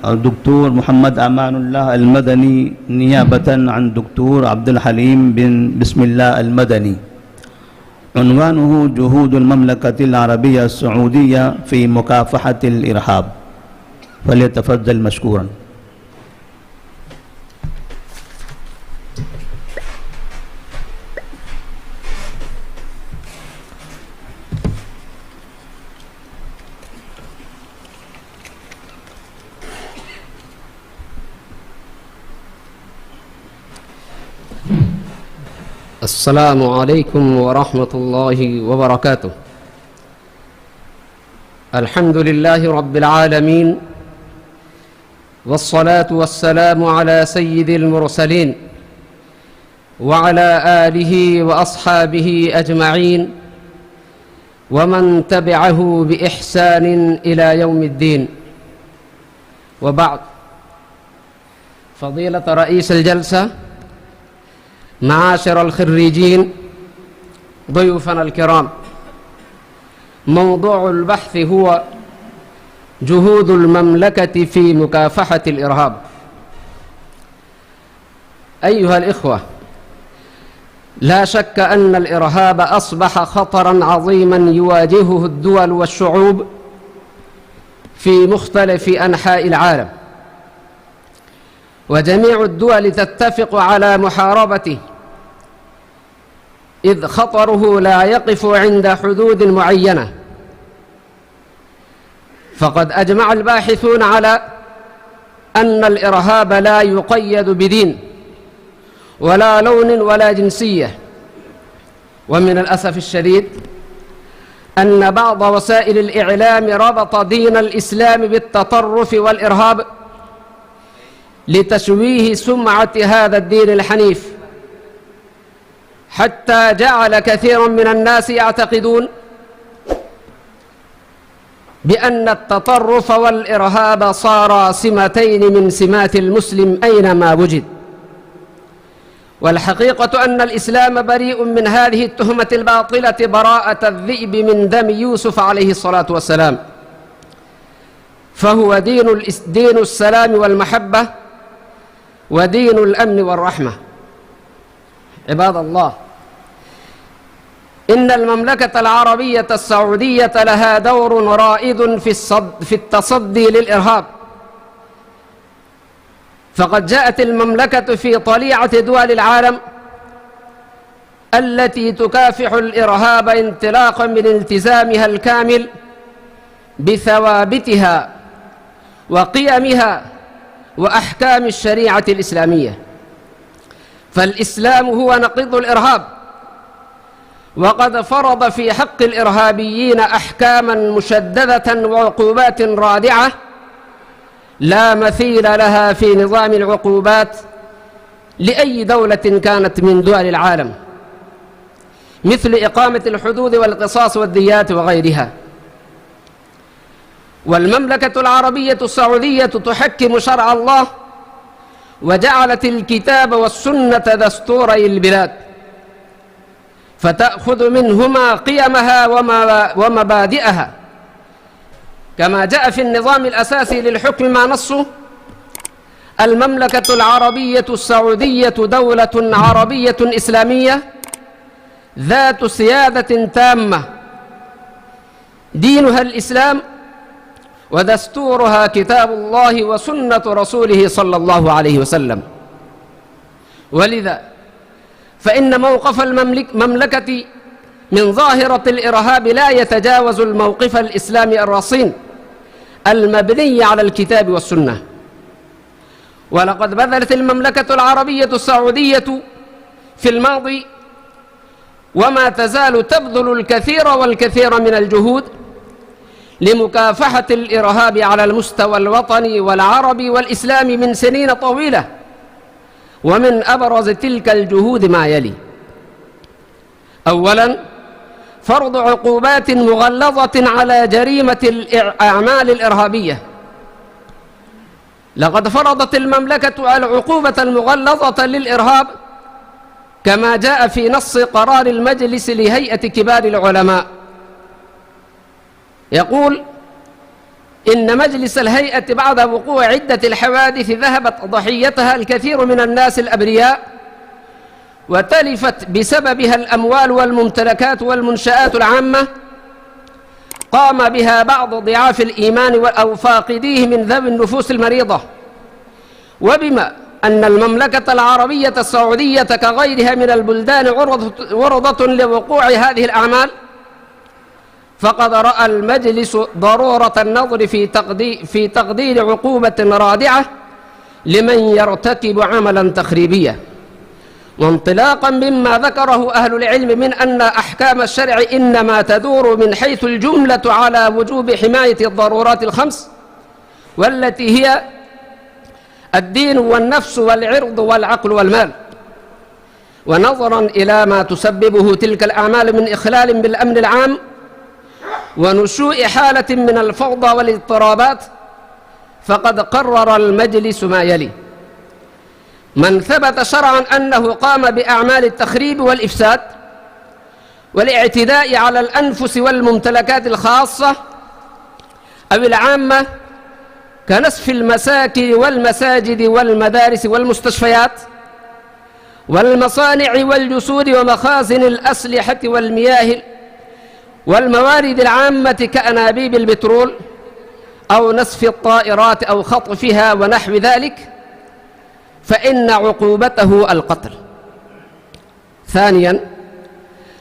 الدكتور محمد أمان الله المدني نيابة عن الدكتور عبد الحليم بن بسم الله المدني. عنوانه جهود المملكة العربية السعودية في مكافحة الإرهاب. فليتفضل مشكورا. السلام عليكم ورحمة الله وبركاته. الحمد لله رب العالمين، والصلاة والسلام على سيد المرسلين وعلى آله وأصحابه أجمعين ومن تبعه بإحسان إلى يوم الدين. وبعد، فضيلة رئيس الجلسة، معاشر الخريجين، ضيوفنا الكرام، موضوع البحث هو جهود المملكة في مكافحة الإرهاب. أيها الإخوة، لا شك أن الإرهاب أصبح خطراً عظيماً يواجهه الدول والشعوب في مختلف أنحاء العالم، وجميع الدول تتفق على محاربته، إذ خطره لا يقف عند حدود معينة. فقد أجمع الباحثون على أن الإرهاب لا يقيد بدين ولا لون ولا جنسية. ومن الأسف الشديد أن بعض وسائل الإعلام ربط دين الإسلام بالتطرف والإرهاب لتشويه سمعة هذا الدين الحنيف، حتى جعل كثير من الناس يعتقدون بأن التطرف والإرهاب صارا سمتين من سمات المسلم أينما وجد. والحقيقة أن الإسلام بريء من هذه التهمة الباطلة براءة الذئب من دم يوسف عليه الصلاة والسلام، فهو دين السلام والمحبة ودين الأمن والرحمة. عباد الله، إن المملكة العربية السعودية لها دور رائد في التصدي للإرهاب، فقد جاءت المملكة في طليعة دول العالم التي تكافح الإرهاب انطلاقا من التزامها الكامل بثوابتها وقيمها وأحكام الشريعة الإسلامية. فالإسلام هو نقيض الإرهاب، وقد فرض في حق الإرهابيين أحكاما مشددة وعقوبات رادعة لا مثيل لها في نظام العقوبات لأي دولة كانت من دول العالم، مثل إقامة الحدود والقصاص والديات وغيرها. والمملكة العربية السعودية تحكم شرع الله، وجعلت الكتاب والسنة دستوري البلاد، فتأخذ منهما قيمها ومبادئها، كما جاء في النظام الأساسي للحكم ما نصه: المملكة العربية السعودية دولة عربية إسلامية ذات سيادة تامة، دينها الإسلام، ودستورها كتاب الله وسنة رسوله صلى الله عليه وسلم. ولذا فإن موقف المملكة من ظاهرة الإرهاب لا يتجاوز الموقف الإسلامي الرصين المبني على الكتاب والسنة. ولقد بذلت المملكة العربية السعودية في الماضي وما تزال تبذل الكثير والكثير من الجهود لمكافحة الإرهاب على المستوى الوطني والعربي والإسلامي من سنين طويلة. ومن أبرز تلك الجهود ما يلي: أولاً، فرض عقوبات مغلظة على جريمة الأعمال الإرهابية. لقد فرضت المملكة العقوبة المغلظة للإرهاب كما جاء في نص قرار المجلس لهيئة كبار العلماء، يقول: إن مجلس الهيئة بعد وقوع عدة الحوادث ذهبت ضحيتها الكثير من الناس الأبرياء، وتلفت بسببها الأموال والممتلكات والمنشآت العامة، قام بها بعض ضعاف الإيمان أو فاقديه من ذوي النفوس المريضة. وبما أن المملكة العربية السعودية كغيرها من البلدان عرضة لوقوع هذه الأعمال، فقد رأى المجلس ضرورة النظر في تقدير عقوبة رادعة لمن يرتكب عملا تخريبيا، وانطلاقا مما ذكره أهل العلم من أن أحكام الشرع إنما تدور من حيث الجملة على وجوب حماية الضرورات الخمس، والتي هي الدين والنفس والعرض والعقل والمال، ونظرا إلى ما تسببه تلك الأعمال من إخلال بالأمن العام ونشوء حالة من الفوضى والاضطرابات، فقد قرر المجلس ما يلي: من ثبت شرعا أنه قام بأعمال التخريب والإفساد والاعتداء على الأنفس والممتلكات الخاصة أو العامة كنسف المساكن والمساجد والمدارس والمستشفيات والمصانع والجسور ومخازن الأسلحة والمياه والموارد العامة كأنابيب البترول أو نسف الطائرات أو خطفها ونحو ذلك، فإن عقوبته القتل. ثانيا،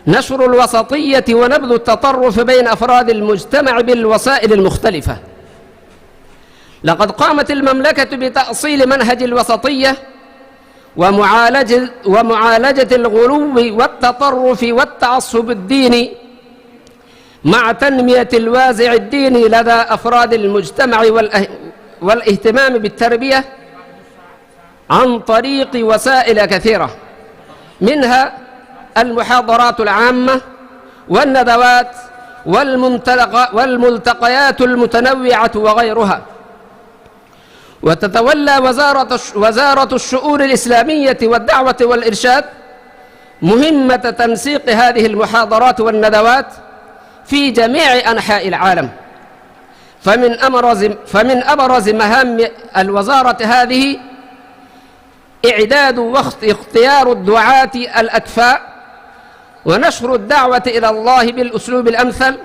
نشر الوسطية ونبذ التطرف بين أفراد المجتمع بالوسائل المختلفة. لقد قامت المملكة بتأصيل منهج الوسطية ومعالجة الغلو والتطرف والتعصب الديني مع تنمية الوازع الديني لدى أفراد المجتمع والاهتمام بالتربية عن طريق وسائل كثيرة، منها المحاضرات العامة والندوات والملتقيات المتنوعة وغيرها. وتتولى وزارة الشؤون الإسلامية والدعوة والإرشاد مهمة تنسيق هذه المحاضرات والندوات في جميع أنحاء العالم. فمن أبرز مهام الوزارة هذه إعداد واختيار الدعاة الأكفاء ونشر الدعوة إلى الله بالأسلوب الأمثل،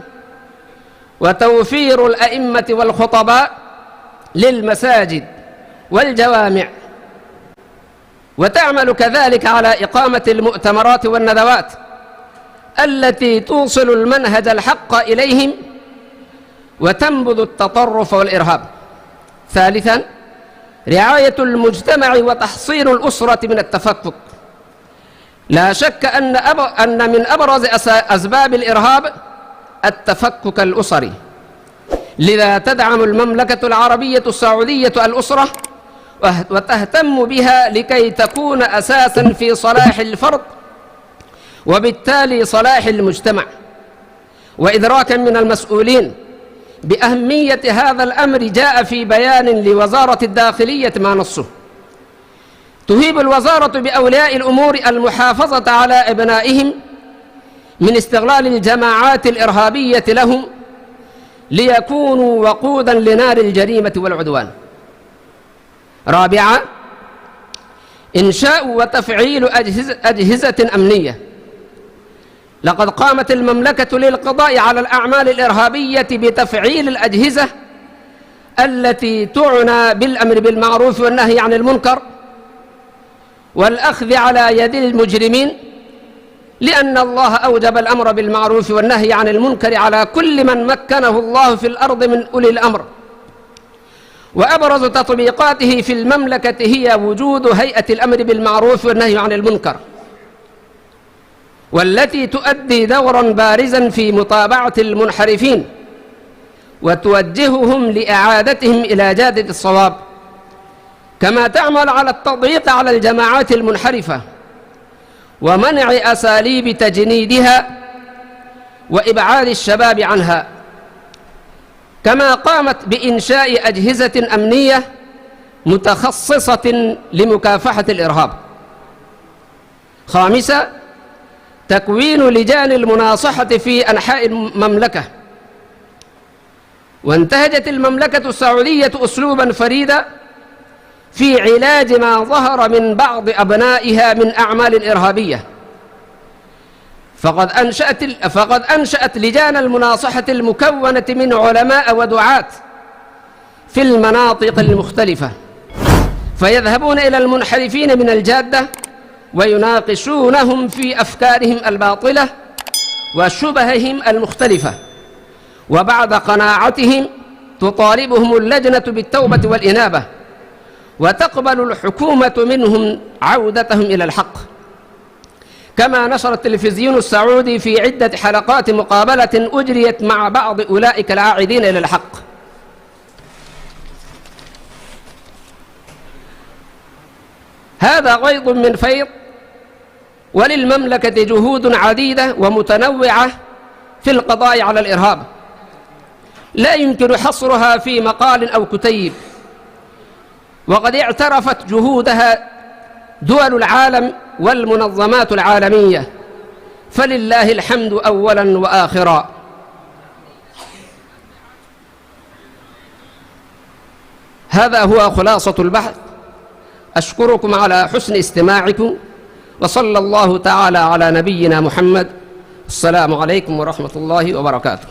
وتوفير الأئمة والخطباء للمساجد والجوامع، وتعمل كذلك على إقامة المؤتمرات والندوات التي توصل المنهج الحق إليهم وتنبذ التطرف والإرهاب. ثالثا، رعاية المجتمع وتحصين الأسرة من التفكك. لا شك أن من أبرز أسباب الإرهاب التفكك الأسري، لذا تدعم المملكة العربية السعودية الأسرة وتهتم بها لكي تكون أساسا في صلاح الفرد وبالتالي صلاح المجتمع. وإدراكا من المسؤولين بأهمية هذا الأمر جاء في بيان لوزارة الداخلية ما نصه: تهيب الوزارة بأولياء الأمور المحافظة على أبنائهم من استغلال الجماعات الإرهابية لهم ليكونوا وقودا لنار الجريمة والعدوان. رابعا، إنشاء وتفعيل أجهزة أمنية. لقد قامت المملكة للقضاء على الأعمال الإرهابية بتفعيل الأجهزة التي تعنى بالأمر بالمعروف والنهي عن المنكر والأخذ على يد المجرمين، لأن الله أوجب الأمر بالمعروف والنهي عن المنكر على كل من مكنه الله في الأرض من أولي الأمر. وأبرز تطبيقاته في المملكة هي وجود هيئة الأمر بالمعروف والنهي عن المنكر، والتي تؤدي دورا بارزا في متابعة المنحرفين وتوجههم لإعادتهم إلى جادة الصواب، كما تعمل على التضييق على الجماعات المنحرفة ومنع أساليب تجنيدها وإبعاد الشباب عنها، كما قامت بإنشاء أجهزة أمنية متخصصة لمكافحة الإرهاب. خامسا، تكوين لجان المناصحة في أنحاء المملكة، وانتهجت المملكة السعودية أسلوبا فريدا في علاج ما ظهر من بعض أبنائها من أعمال إرهابية، فقد أنشأت لجان المناصحة المكونة من علماء ودعاة في المناطق المختلفة، فيذهبون إلى المنحرفين من الجادة ويناقشونهم في أفكارهم الباطلة وشبههم المختلفة، وبعد قناعتهم تطالبهم اللجنة بالتوبة والإنابة، وتقبل الحكومة منهم عودتهم إلى الحق. كما نشر التلفزيون السعودي في عدة حلقات مقابلة أجريت مع بعض أولئك العائدين إلى الحق. هذا غيض من فيض، وللمملكة جهود عديدة ومتنوعة في القضاء على الإرهاب لا يمكن حصرها في مقال أو كتيب، وقد اعترفت جهودها دول العالم والمنظمات العالمية، فلله الحمد أولا وآخرا. هذا هو خلاصة البحث. أشكركم على حسن استماعكم، وصلى الله تعالى على نبينا محمد. السلام عليكم ورحمة الله وبركاته.